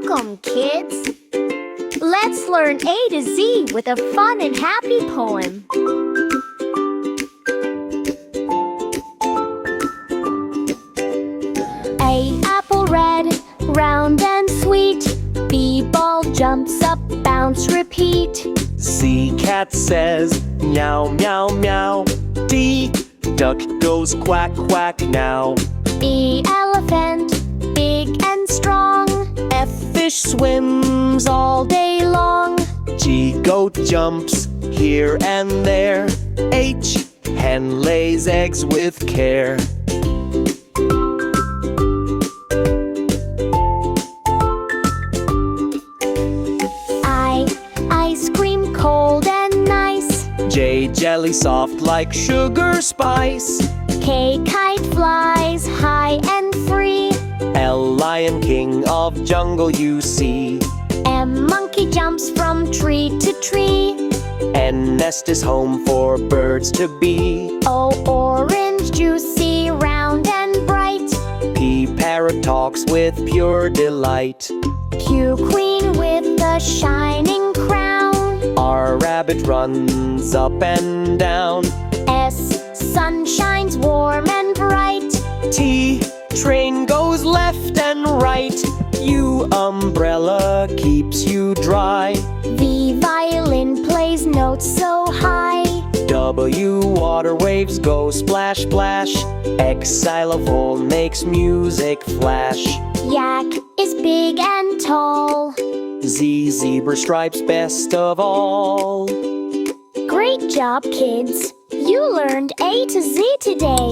Welcome, kids! Let's learn A to Z with a fun and happy poem. A. Apple red, round and sweet. B. Ball jumps up, bounce, repeat. C. Cat says, meow, meow, meow. D. Duck goes quack, quack now. E. Elephant, big and strong. F. Fish swims all day long. G. Goat jumps here and there. H. Hen lays eggs with care. I. Ice cream cold and nice. J. Jelly soft like sugar spice. K. Kite flies high and free. L. Lion king of jungle you see. M. Monkey jumps from tree to tree. N. Nest is home for birds to be. O. Orange juicy, round and bright. P. Parrot talks with pure delight. Q. Queen with the shining crown. R. Rabbit runs up and down. S. Sun shines warm and bright. T. Train goes left and right. U. Umbrella keeps you dry. V. Violin plays notes so high. W. Water waves go splash, splash. X. Xylophone makes music flash. Yak is big and tall. Z. Zebra stripes best of all. Great job, kids! You learned A to Z today.